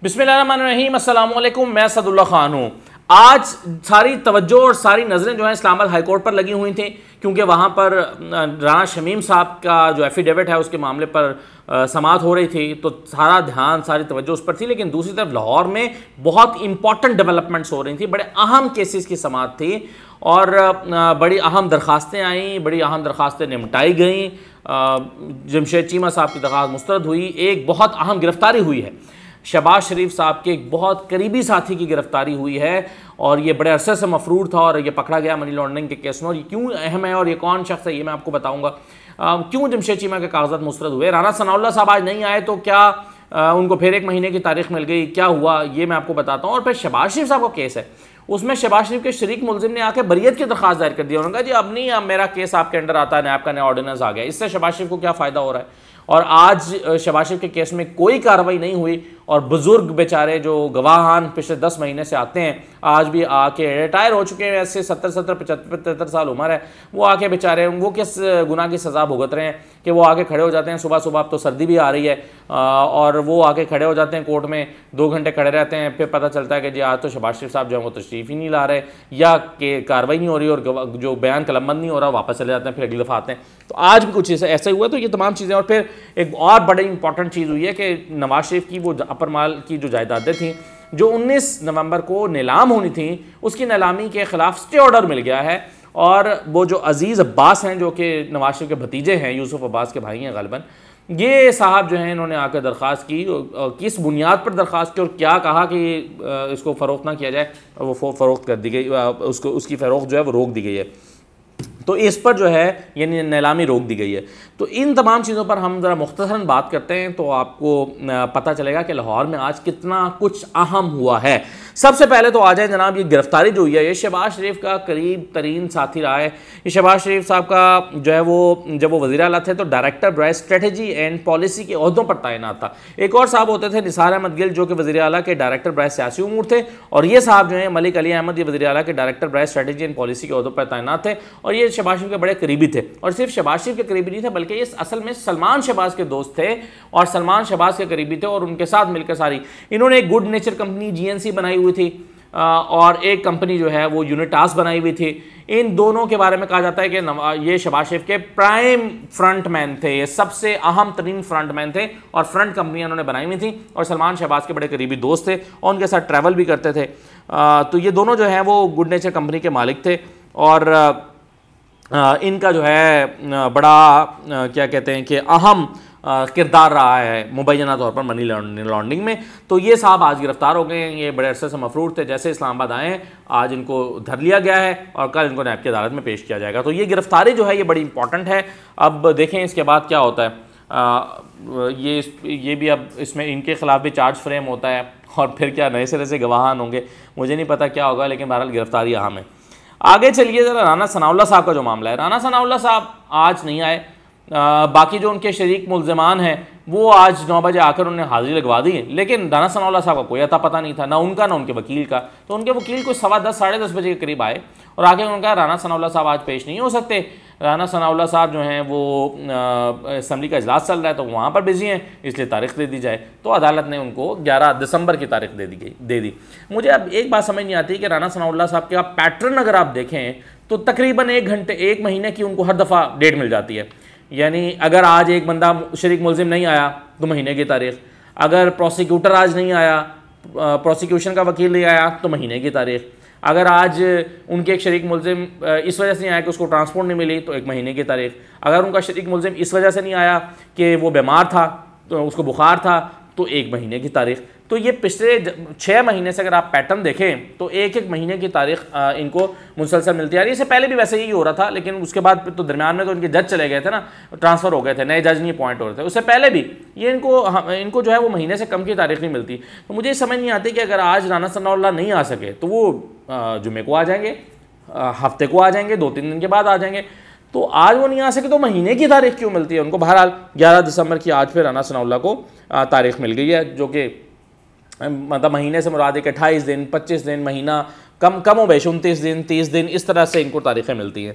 बिस्मिल्लाहिर्रहमानिर्रहीम, अस्सलाम वालेकुम। मैं सदुल्ला खान हूँ। आज सारी तवज्जो और सारी नज़रें जो हैं इस्लामाबाद हाई कोर्ट पर लगी हुई थी, क्योंकि वहाँ पर राना शमीम साहब का जो एफिडेविट है उसके मामले पर समाअत हो रही थी, तो सारा ध्यान सारी तवज्जो उस पर थी। लेकिन दूसरी तरफ लाहौर में बहुत इंपॉर्टेंट डेवलपमेंट्स हो रही थी, बड़े अहम केसेस की समाअत थी और बड़ी अहम दरख्वास्तें आईं, बड़ी अहम दरख्वास्तें निपटाई गईं। जमशेद चीमा साहब की दरख्वास्त मुस्तरद हुई। एक बहुत अहम गिरफ्तारी हुई है, शहबाज शरीफ साहब के एक बहुत करीबी साथी की गिरफ्तारी हुई है और ये बड़े अरसे से मफरूर था और ये पकड़ा गया मनी लॉन्ड्रिंग के केस में। और ये क्यों अहम है और ये कौन शख्स है ये मैं आपको बताऊंगा। क्यों जमशेद चीमा के कागजात मुस्तरद हुए, राना सनाउल्लाह साहब आज नहीं आए तो क्या उनको फिर एक महीने की तारीख मिल गई, क्या हुआ ये मैं आपको बताता हूँ। और फिर शहबाज शरीफ साहब का केस है, उसमें शहबाज शरीफ के शरीक मुलजिम ने आके बरियत की दरख्वास्त दायर कर दी। उन्होंने कहा जी अब नहीं, अब मेरा केस आपके अंडर आता है, नैब का नया ऑर्डिनेंस आ गया। इससे शहबाज शरीफ को क्या फ़ायदा हो रहा है। और आज शहबाज शरीफ के केस में कोई कार्रवाई नहीं हुई और बुजुर्ग बेचारे जो गवाहान पिछले 10 महीने से आते हैं, आज भी आके रिटायर हो चुके हैं, ऐसे 70-70 75 साल उम्र है, वो आके बेचारे वो किस गुनाह की सज़ा भुगत रहे हैं कि वो आके खड़े हो जाते हैं सुबह सुबह। अब तो सर्दी भी आ रही है और वो आके खड़े हो जाते हैं कोर्ट में, 2 घंटे खड़े रहते हैं, फिर पता चलता है कि जी आज तो शहबाज शरीफ साहब जो है वो तशरीफ़ ही नहीं ला रहे या कि कार्रवाई नहीं हो रही और जो बयान कलमबंद नहीं हो रहा, वापस चले जाते हैं, फिर अगली दफ़ा आते हैं। तो आज भी कुछ ऐसा हुआ। तो ये तमाम चीज़ें, और फिर एक और बड़ी इंपॉर्टेंट चीज़ हुई है कि नवाज शरीफ की वो अपर माल की जो जायदादें थीं जो 19 नवंबर को नीलाम होनी थी, उसकी नीलामी के खिलाफ स्टे ऑर्डर मिल गया है। और वो जो अजीज़ अब्बास हैं जो कि नवाज शरीफ के भतीजे हैं, यूसुफ अब्बास के भाई हैं गलबन, ये साहब जो हैं इन्होंने आकर दरख्वास्त की, किस बुनियाद पर दरख्वास्त की और क्या कहा कि इसको फ़रोख्त ना किया जाए, वो फ़रोख्त कर दी गई, उसकी फ़रोख्त जो है वो रोक दी गई है। तो इस पर जो है यानी नीलामी रोक दी गई है। तो इन तमाम चीज़ों पर हम ज़रा मुख्तसरन बात करते हैं तो आपको पता चलेगा कि लाहौर में आज कितना कुछ अहम हुआ है। सबसे पहले तो आ जाए जनाब, ये गिरफ्तारी जो हुई है ये शहबाज शरीफ का करीब तरीन साथी रहा है। ये शहबाज शरीफ साहब का जो है वो जब वो वज़ीर आला थे तो डायरेक्टर बराए स्ट्रेटजी एंड पॉलिसी के ओहदों पर तैनात था। एक और साहब होते थे निसार अहमद गिल जो कि वज़ीर आला के डायरेक्टर बराए सियासी उमूर थे, और ये साहब जो है मलिक अली अहमद ये वज़ीर आला के डायरेक्टर बराए स्ट्रेटजी एंड पॉलिसी के ओहदों पर तैनात थे और ये शहबाज शरीफ के बड़े करीबी थे। और सिर्फ शहबाज शरीफ के करीबी नहीं थे बल्कि ये असल में सलमान शहबाज के दोस्त थे और सलमान शहबाज के करीबी थे और उनके साथ मिलकर सारी इन्होंने एक गुड नेचर कंपनी GNC बनाई हुई थी और एक कंपनी जो है वो यूनिटास बनाई हुई थी। इन दोनों के बारे में कहा जाता है कि ये शहबाज शरीफ के प्राइम फ्रंटमैन थे, ये सबसे अहम तरीन फ्रंटमैन थे और फ्रंट कंपनियां उन्होंने बनाई हुई थी और सलमान शहबाज के बड़े करीबी दोस्त थे और उनके साथ ट्रैवल भी करते थे। तो ये दोनों जो हैं वो गुड नेचर कंपनी के मालिक थे और इनका जो है बड़ा क्या कहते हैं कि अहम किरदार रहा है मुबैना तौर पर मनी लॉन्ड्रिंग में। तो ये साहब आज गिरफ्तार हो गए हैं। ये बड़े अरसे से मफरूर थे, जैसे इस्लामाबाद आए हैं आज इनको धर लिया गया है और कल इनको नैब की अदालत में पेश किया जाएगा। तो ये गिरफ्तारी जो है ये बड़ी इंपॉर्टेंट है। अब देखें इसके बाद क्या होता है। ये भी अब इसमें इनके खिलाफ भी चार्ज फ्रेम होता है और फिर क्या नए सिरे से गवाहान होंगे, मुझे नहीं पता क्या होगा, लेकिन बहरहाल गिरफ्तारी अहम है। आगे चलिए ज़रा राना सनाउल्लाह साहब का जो मामला है। राना सनाउल्लाह साहब आज नहीं आए, बाकी जो उनके शरीक मुल्ज़िमान हैं वो आज 9 बजे आकर उन्हें हाजिरी लगवा दी, लेकिन राना सनाउल्लाह साहब का कोई अता पता नहीं था, ना उनका ना उनके वकील का। तो उनके वकील को 10:15 साढ़े 10 बजे के करीब आए और आके उन्होंने कहा राना सनाउल्लाह साहब आज पेश नहीं हो सकते। राना सनाउल्लाह साहब जो हैं वो असम्बली का इजलास चल रहा है तो वहाँ पर बिजी हैं, इसलिए तारीख दे दी जाए। तो अदालत ने उनको 11 दिसंबर की तारीख दे दी। मुझे अब एक बात समझ नहीं आती कि राना सनाउल्लाह साहब का पैटर्न अगर आप देखें तो तकरीबन 1 महीने की उनको हर दफ़ा डेट मिल जाती है। यानी अगर आज एक बंदा शरीक मुल्जिम नहीं आया तो महीने की तारीख, अगर प्रोसिक्यूटर आज नहीं आया, प्रोसिक्यूशन का वकील नहीं आया तो महीने की तारीख, अगर आज उनके एक शरीक मुल्जिम इस वजह से नहीं आया कि उसको ट्रांसपोर्ट नहीं मिली तो 1 महीने की तारीख, अगर उनका शरीक मुल्जिम इस वजह से नहीं आया कि वो बीमार था तो उसको बुखार था तो 1 महीने की तारीख। तो ये पिछले 6 महीने से अगर आप पैटर्न देखें तो 1 महीने की तारीख इनको मुसलसल मिलती आ रही है। इससे पहले भी वैसे ही हो रहा था, लेकिन उसके बाद तो दरमियान में तो इनके जज चले गए थे ना, ट्रांसफ़र हो गए थे, नए जज नहीं अपॉइंट हो रहे थे। उससे पहले भी ये इनको जो है वो महीने से कम की तारीख नहीं मिलती। तो मुझे समझ नहीं आती कि अगर आज राना सनाउल्लाह नहीं आ सके तो वो जुमे को आ जाएंगे, हफ्ते को आ जाएंगे, 2-3 दिन के बाद आ जाएंगे। तो आज वो नहीं आ सके तो महीने की तारीख क्यों मिलती है उनको। बहरहाल 11 दिसंबर की आज फिर राना सनाउल्लाह को तारीख मिल गई है, जो कि मतलब महीने से मुराद है कि 28 दिन, 25 दिन, महीना कम हो बेश 29 दिन, 30 दिन, इस तरह से इनको तारीखें मिलती हैं।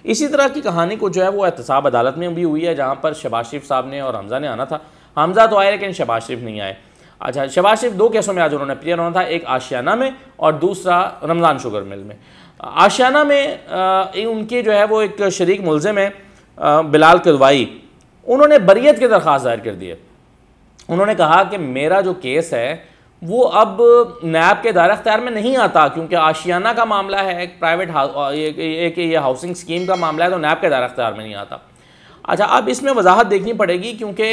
इसी तरह की कहानी को जो है वो एहतसाब अदालत में भी हुई है, जहाँ पर शहबाज शरीफ साहब ने और हमज़ा ने आना था। हमज़ा तो आए लेकिन शहबाज शरीफ नहीं आए। अच्छा, शहबाज शरीफ 2 केसों में आज उन्होंने अपीयर होना था, एक आशियाना में और दूसरा रमज़ान शुगर मिल में। आशियाना में उनके जो है वो एक शरीक मुलजिम है बिलाल किदवाई, उन्होंने बरियत की दरख्वास्त दायर कर दी है। उन्होंने कहा कि मेरा जो केस है वो अब नैब के दायरे इख्तियार में नहीं आता, क्योंकि आशियाना का मामला है, एक प्राइवेट एक ये हाउसिंग स्कीम का मामला है, तो नैब के दायरे इख्तियार में नहीं आता। अच्छा, अब इसमें वजाहत देखनी पड़ेगी, क्योंकि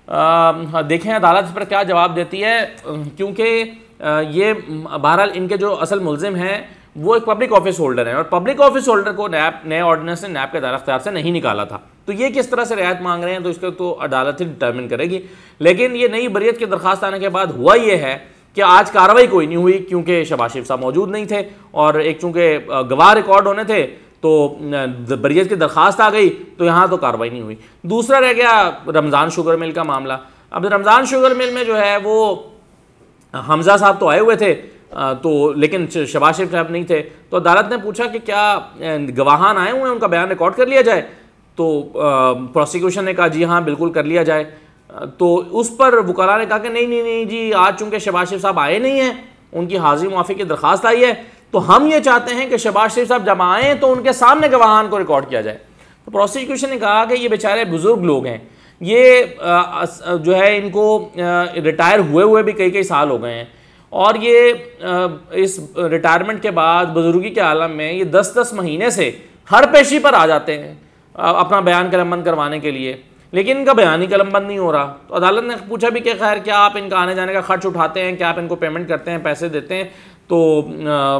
देखें अदालत इस पर क्या जवाब देती है, क्योंकि ये बहरहाल इनके जो असल मुलजिम हैं वो एक पब्लिक ऑफिस होल्डर हैं, और पब्लिक ऑफिस होल्डर को नैब नए ऑर्डिनेंस ने नैब के दायरा इख्तियार से नहीं निकाला था, तो ये किस तरह से रियायत मांग रहे हैं तो इसको तो अदालत ही डिटर्मिन करेगी। लेकिन ये नई बरियत की दरख्वास्त आने के बाद हुआ ये है कि आज कार्रवाई कोई नहीं हुई, क्योंकि शहबाज शरीफ साहब मौजूद नहीं थे, और एक चूँकि गवाह रिकॉर्ड होने थे तो बरियत की दरख्वास्त आ गई, तो यहाँ तो कार्रवाई नहीं हुई। दूसरा रह गया रमज़ान शुगर मिल का मामला। अब रमज़ान शुगर मिल में जो है वो हमजा साहब तो आए हुए थे, तो लेकिन शहबाज शरीफ साहब नहीं थे, तो अदालत ने पूछा कि क्या गवाहान आए हुए हैं, उनका बयान रिकॉर्ड कर लिया जाए, तो प्रोसिक्यूशन ने कहा जी हाँ बिल्कुल कर लिया जाए। तो उस पर वकला ने कहा कि नहीं जी, आज चूँकि शहबाज शरीफ साहब आए नहीं हैं, उनकी हाजिरी मुआफ़ी की दरख्वास्त आई है, तो हम ये चाहते हैं कि शहबाज शरीफ साहब जब आएँ तो उनके सामने गवाहान को रिकॉर्ड किया जाए। तो प्रोसिक्यूशन ने कहा कि ये बेचारे बुज़ुर्ग लोग हैं, ये जो है इनको रिटायर हुए भी कई साल हो गए हैं, और ये इस रिटायरमेंट के बाद बुजुर्गी के आलम में ये 10-10 महीने से हर पेशी पर आ जाते हैं अपना बयान कलमबंद करवाने के लिए, लेकिन इनका बयान ही कलमबंद नहीं हो रहा। तो अदालत ने पूछा भी कि खैर क्या आप इनका आने जाने का खर्च उठाते हैं, क्या आप इनको पेमेंट करते हैं, पैसे देते हैं, तो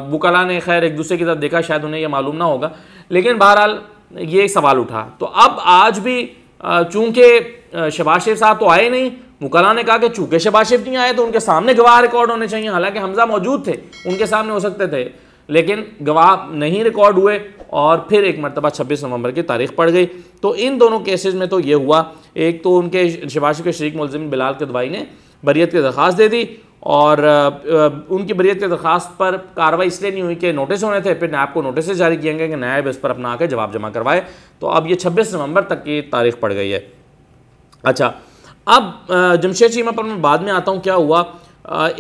वकला ने खैर एक दूसरे की तरफ देखा, शायद उन्हें यह मालूम ना होगा, लेकिन बहरहाल ये एक सवाल उठा। तो अब आज भी चूँकि शहबाज शरीफ साहब तो आए नहीं, वकला ने कहा कि चूँकि शहबाज शरीफ नहीं आए तो उनके सामने गवाह रिकॉर्ड होने चाहिए, हालांकि हमजा मौजूद थे, उनके सामने हो सकते थे, लेकिन गवाह नहीं रिकॉर्ड हुए, और फिर एक मरतबा 26 नवंबर की तारीख पड़ गई। तो इन दोनों केसेस में तो ये हुआ, एक तो उनके शहबाज शरीफ के शरीक मुलजिम बिलाल किदवाई ने बरियत की दरख्वास्त दे दी, और उनकी बरियत की दरख्वास्त पर कार्रवाई इसलिए नहीं हुई कि नोटिस होने थे, फिर नैब को नोटिस जारी किए गए कि नैब इस पर अपना आके जवाब जमा करवाए, तो अब ये 26 नवंबर तक की तारीख पड़ गई है। अच्छा, अब जमशेद चीमा पर मैं बाद में आता हूँ क्या हुआ।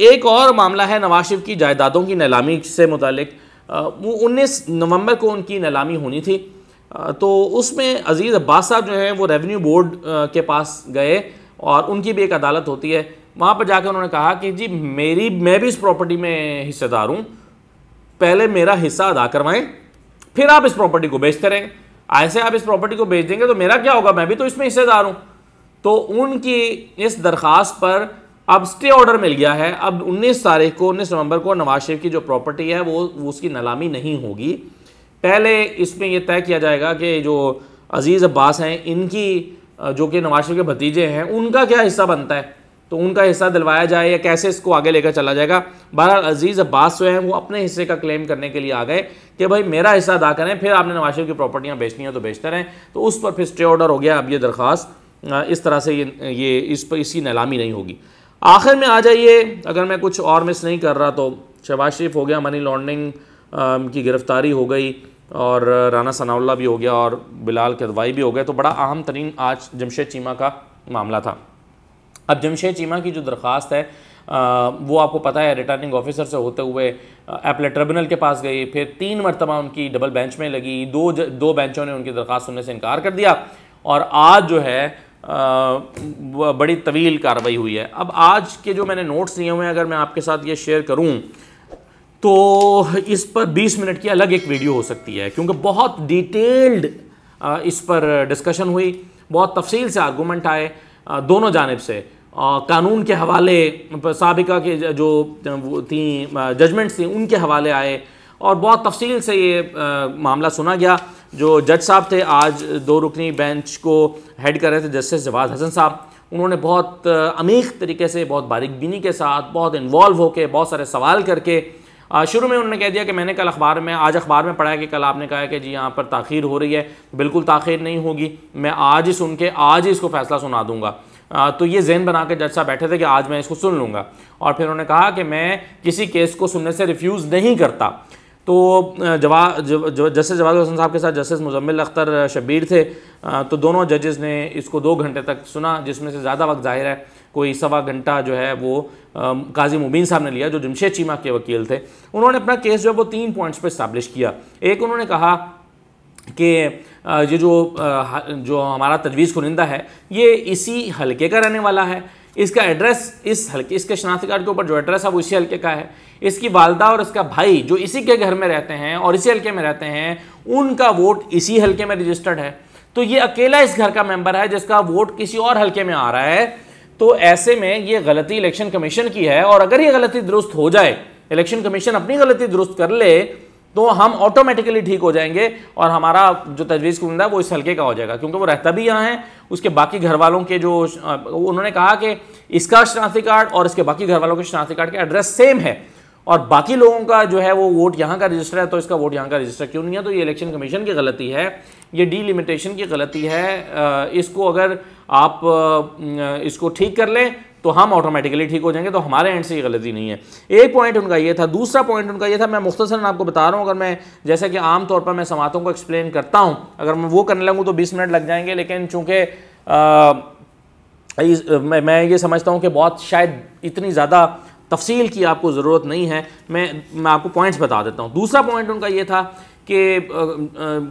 एक और मामला है नवाज शरीफ की जायदादों की नीलामी से मुतालिक। वो 19 नवंबर को उनकी नीलामी होनी थी, तो उसमें अजीज़ अब्बास साहब जो हैं वो रेवेन्यू बोर्ड के पास गए, और उनकी भी एक अदालत होती है, वहाँ पर जाकर उन्होंने कहा कि जी मैं भी इस प्रॉपर्टी में हिस्सेदार हूँ, पहले मेरा हिस्सा अदा करवाएं, फिर आप इस प्रॉपर्टी को बेचते रहें। ऐसे आप इस प्रॉपर्टी को बेच देंगे तो मेरा क्या होगा, मैं भी तो इसमें हिस्सेदार हूँ। तो उनकी इस दरख्वास्त पर अब स्टे ऑर्डर मिल गया है। अब 19 नवंबर को नवाज शरीफ की जो प्रॉपर्टी है वो उसकी नीलामी नहीं होगी। पहले इसमें यह तय किया जाएगा कि जो अजीज़ अब्बास हैं, इनकी जो कि नवाज शरीफ के भतीजे हैं, उनका क्या हिस्सा बनता है, तो उनका हिस्सा दिलवाया जाए या कैसे इसको आगे लेकर चला जाएगा। बहरहाल अजीज़ अब्बास जो हैं वो अपने हिस्से का क्लेम करने के लिए आ गए कि भाई मेरा हिस्सा अदा करें, फिर आपने नवाज शरीफ की प्रॉपर्टियाँ बेचनी है तो बेचते रहें। तो उस पर फिर स्टे ऑर्डर हो गया। अब ये दरख्वास्त इस तरह से ये इस पर इसकी नीलामी नहीं होगी। आखिर में आ जाइए, अगर मैं कुछ और मिस नहीं कर रहा, तो शहबाज शरीफ हो गया, मनी लॉन्ड्रिंग की गिरफ्तारी हो गई, और राना सनाउल्लाह भी हो गया, और बिलाल किदवाई भी हो गए। तो बड़ा अहम तरीन आज जमशेद चीमा का मामला था। अब जमशेद चीमा की जो दरख्वास्त है वो आपको पता है रिटर्निंग ऑफिसर से होते हुए एपलेट ट्रिब्यूनल के पास गई, फिर 3 मरतबा उनकी डबल बेंच में लगी, दो बेंचों ने उनकी दरख्वास्त सुनने से इनकार कर दिया, और आज जो है बड़ी तवील कार्रवाई हुई है। अब आज के जो मैंने नोट्स लिए हुए हैं, अगर मैं आपके साथ ये शेयर करूं तो इस पर 20 मिनट की अलग एक वीडियो हो सकती है, क्योंकि बहुत डिटेल्ड इस पर डिस्कशन हुई, बहुत तफसील से आर्गूमेंट आए दोनों जानिब से, कानून के हवाले, साबिका के जो थी जजमेंट्स थी उनके हवाले आए, और बहुत तफसील से ये मामला सुना गया। जो जज साहब थे आज 2 रुकनी बेंच को हेड कर रहे थे, जस्टिस जवाद हसन साहब, उन्होंने बहुत अमीक तरीके से, बहुत बारीकबीनी के साथ, बहुत इन्वॉल्व होकर, बहुत सारे सवाल करके शुरू में उन्होंने कह दिया कि मैंने कल आज अखबार में पढ़ा है कि कल आपने कहा है कि जी यहाँ पर ताख़ीर हो रही है। बिल्कुल ताख़ीर नहीं होगी, मैं आज ही सुन के आज ही इसको फैसला सुना दूंगा। तो ये जहन बना के जज साहब बैठे थे कि आज मैं इसको सुन लूँगा, और फिर उन्होंने कहा कि मैं किसी केस को सुनने से रिफ्यूज़ नहीं करता। तो जस्टिस जवाद हसन साहब के साथ जस्टिस मुजम्मिल अख्तर शब्बीर थे, तो दोनों जजेस ने इसको 2 घंटे तक सुना, जिसमें से ज़्यादा वक्त ज़ाहिर है कोई सवा घंटा जो है वो काजी मुबीन साहब ने लिया, जो जमशेद चीमा के वकील थे। उन्होंने अपना केस जो है वो 3 पॉइंट्स पर इस्टेब्लिश किया। एक, उन्होंने कहा कि ये जो हमारा तजवीज़ कुनिंदा है ये इसी हलके का रहने वाला है, इसका एड्रेस इस हल्के, इसके शनाख्ती कार्ड के ऊपर जो एड्रेस है वो इसी हल्के का है, इसकी वालदा और इसका भाई जो इसी के घर में रहते हैं और इसी हल्के में रहते हैं, उनका वोट इसी हल्के में रजिस्टर्ड है, तो ये अकेला इस घर का मेंबर है जिसका वोट किसी और हल्के में आ रहा है। तो ऐसे में ये गलती इलेक्शन कमीशन की है, और अगर ये गलती दुरुस्त हो जाए, इलेक्शन कमीशन अपनी गलती दुरुस्त कर ले, तो हम ऑटोमेटिकली ठीक हो जाएंगे और हमारा जो तजवीज़ कुनिंदा है वो इस हल्के का हो जाएगा, क्योंकि वो रहता भी यहाँ है। उसके बाकी घर वालों के जो उन्होंने कहा कि इसका शनाख्ती कार्ड और इसके बाकी घर वालों के शनाख्ती कार्ड का एड्रेस सेम है, और बाकी लोगों का जो है वो वोट यहाँ का रजिस्टर है, तो इसका वोट यहाँ का रजिस्टर क्यों नहीं है? तो ये इलेक्शन कमीशन की गलती है, ये डीलिमिटेशन की गलती है। इसको अगर आप इसको ठीक कर लें तो हम ऑटोमेटिकली ठीक हो जाएंगे, तो हमारे एंड से ये गलती नहीं है। एक पॉइंट उनका ये था। दूसरा पॉइंट उनका ये था, मैं मुख्तसरन आपको बता रहा हूँ, अगर मैं जैसे कि आम तौर पर मैं समातों को एक्सप्लेन करता हूँ, अगर मैं वो करने लगूँ तो 20 मिनट लग जाएंगे, लेकिन चूँकि मैं ये समझता हूँ कि बहुत शायद इतनी ज़्यादा तफसील की आपको ज़रूरत नहीं है, मैं आपको पॉइंट्स बता देता हूँ। दूसरा पॉइंट उनका ये था कि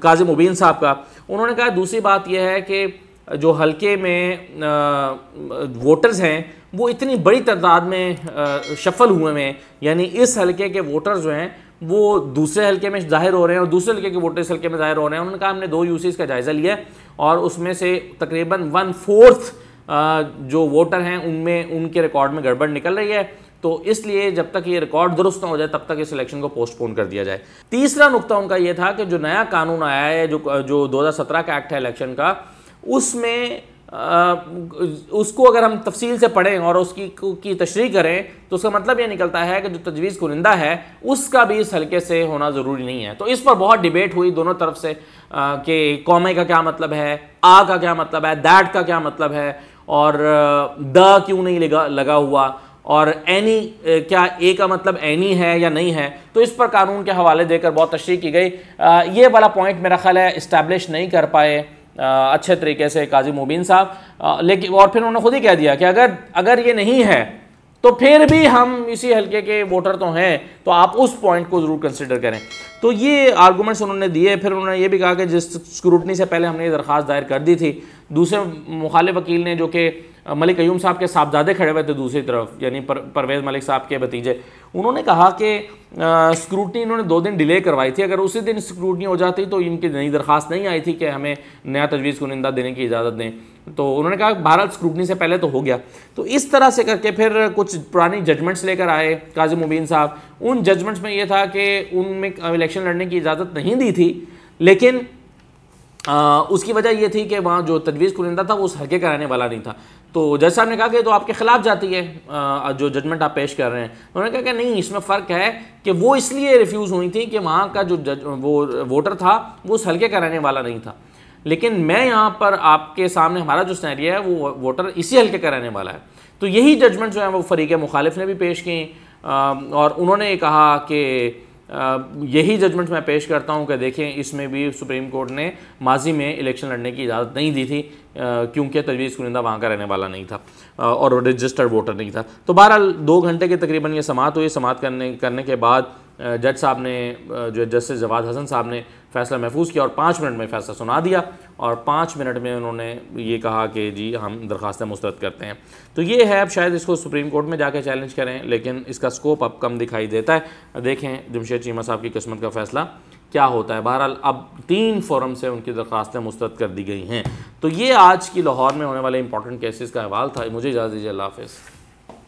काजी मुबीन साहब का, उन्होंने कहा दूसरी बात यह है कि जो हलके में वोटर्स हैं वो इतनी बड़ी तादाद में शफल हुए हैं, यानी इस हलके के वोटर्स जो हैं वो दूसरे हलके में ज़ाहिर हो रहे हैं और दूसरे हलके के वोटर इस हलके में ज़ाहिर हो रहे हैं। उन्होंने कहा हमने 2 यूसीज़ का जायज़ा लिया और उसमें से तकरीबन 1/4 जो वोटर हैं उनमें उनके रिकॉर्ड में गड़बड़ निकल रही है, तो इसलिए जब तक ये रिकॉर्ड दुरुस्त ना हो जाए तब तक इस इलेक्शन को पोस्टपोन कर दिया जाए। तीसरा नुक्ता उनका ये था कि जो नया कानून आया है, जो 2017 का एक्ट है इलेक्शन का, उसमें उसको अगर हम तफसील से पढ़ें और उसकी तशरीह करें तो उसका मतलब ये निकलता है कि जो तजवीज़ कुनिंदा है उसका भी इस हल्के से होना ज़रूरी नहीं है। तो इस पर बहुत डिबेट हुई दोनों तरफ से कि कौमे का क्या मतलब है, आ का क्या मतलब है, दैट का क्या मतलब है, और द क्यों नहीं लगा हुआ, और एनी क्या ए का एनी है या नहीं है। तो इस पर कानून के हवाले देकर बहुत तशरीह की गई। ये वाला पॉइंट मेरा ख्याल है इस्टेब्लिश नहीं कर पाए अच्छे तरीके से काजी मुबीन साहब, लेकिन और फिर उन्होंने खुद ही कह दिया कि अगर ये नहीं है तो फिर भी हम इसी हल्के के वोटर तो हैं, तो आप उस पॉइंट को ज़रूर कंसिडर करें। तो ये आर्गूमेंट्स उन्होंने दिए। फिर उन्होंने ये भी कहा कि जिस स्क्रूटनी से पहले हमने ये दरख्वास्त दायर कर दी थी, दूसरे मुखालिफ वकील ने, जो कि मलिक क़य्यूम साहब के साहबजादे खड़े हुए थे दूसरी तरफ, यानी परवेज़ मलिक साहब के भतीजे, उन्होंने कहा कि स्क्रूटनी इन्होंने 2 दिन डिले करवाई थी, अगर उसी दिन स्क्रूटनी हो जाती तो इनकी नई दरख्वास्त नहीं आई थी कि हमें नया तजवीज़ कुनिंदा देने की इजाज़त दें। तो उन्होंने कहा बहरहाल स्क्रूटनी से पहले तो हो गया। तो इस तरह से करके फिर कुछ पुरानी जजमेंट्स लेकर आए काजी मुबीन साहब। उन जजमेंट्स में ये था कि उनमें इलेक्शन लड़ने की इजाज़त नहीं दी थी, लेकिन उसकी वजह यह थी कि वहाँ जो तजवीज़ कुनिंदा था वो उस हल्के का रहने वाला नहीं था। तो जज साहब ने कहा कि तो आपके खिलाफ जाती है जो जजमेंट आप पेश कर रहे हैं। उन्होंने कहा कि नहीं, इसमें फ़र्क है कि वो इसलिए रिफ्यूज़ हुई थी कि वहाँ का जो वो वोटर था वो उस हल्के का रहने वाला नहीं था, लेकिन मैं यहाँ पर आपके सामने हमारा जो सिनेरियो है वो वोटर इसी हल्के का रहने वाला है। तो यही जजमेंट जो है वो फ़रीक़ मुखालिफ ने भी पेश की, और उन्होंने कहा कि यही जजमेंट मैं पेश करता हूं कि देखें इसमें भी सुप्रीम कोर्ट ने माजी में इलेक्शन लड़ने की इजाज़त नहीं दी थी, क्योंकि तजवीज़ कुनिंदा वहाँ का रहने वाला नहीं था और रजिस्टर्ड वोटर नहीं था। तो बहरहाल 2 घंटे के तकरीबन ये समाअत हुई। समाअत करने के बाद जज साहब ने, जो जस्टिस जवाद हसन साहब ने फ़ैसला महफूज किया और 5 मिनट में फ़ैसला सुना दिया, और 5 मिनट में उन्होंने ये कहा कि जी हम दरख्वास्तें मुस्तरद करते हैं। तो ये है, अब शायद इसको सुप्रीम कोर्ट में जाके चैलेंज करें, लेकिन इसका स्कोप अब कम दिखाई देता है। देखें जमशेद चीमा साहब की किस्मत का फ़ैसला क्या होता है। बहरहाल अब 3 फोरम से उनकी दरख्वास्तें मुस्तरद कर दी गई हैं। तो ये आज की लाहौर में होने वाले इंपॉर्टेंट केसेस का अहवाल था। मुझे इजाज़त दीजिए, अल्लाह हाफ़िज़।